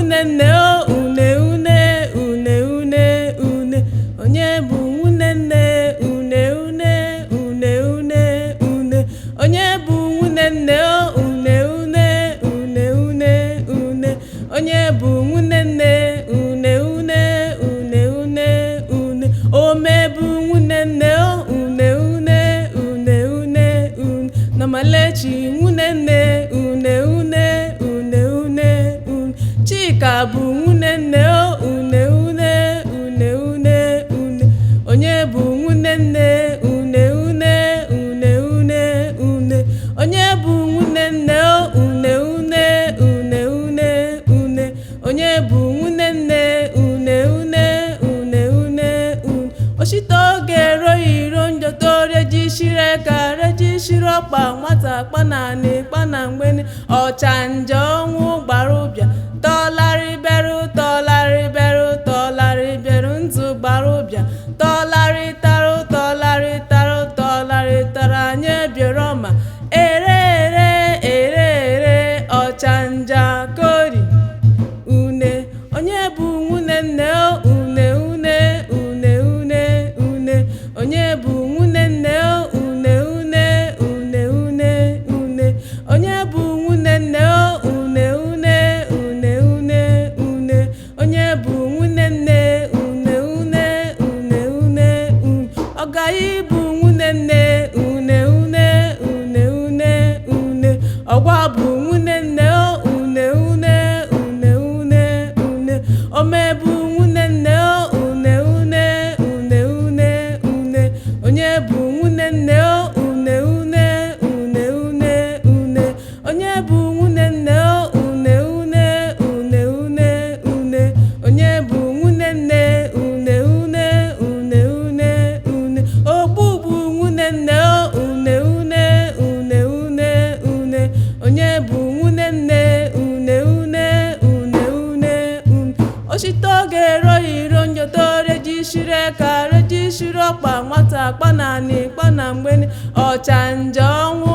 nwunne nne o une une une une une onye bụ nwunne nne une une une une une onye bụ nwunne nne o une une une une une onye bụ nwunne nne une une une une une ome bụ nwunne nne o une une une une une na malechi nwunne nne une une une une une Chika bụ nwunne nne o une une une une une onye bụ nwunne nne une une une une une onye bụ nwunne nne o une une une une une onye bụ nwunne nne une une une une une oshite oge eroghiro njọtọrịa jishiri aka rejishiri ọkpa nwata kpanani kpana mgbeni ọchanja ọnwụ gbara ụbịa tọlarị berụ tọlarị berụ tọlarị berụ ntụ gbara ụbịa tọlarị tarụ tọlarị tarụ tọlarị tara anyị bịara ọma ere ere ere ere ọchanja kori une onye bụ nwunne nne o une une une une une onye bụ nwunne nne o une une une une une onye bụ nwunne nne o une une une une une onye bụ nwunne nne une une une une une ọgaghị bụ nwunne nne une une une une une ọgwa bụ nwunne nne o une une une une une ome bụ nwunne nne o une une une une une onye bụ nwunne nne o une une une une une onye bụ nwunne nne o une une une une une onye bụ nwunne nne une une une une une ogbu bụ nwunne nne o une une une une une onye bụ nwunne nne une une une une une oshite oge eroghiro njọtọrịa jishiri aka rejishiri ọkpa nwata kpanani kpana mgbeni ọchanja ọnwụ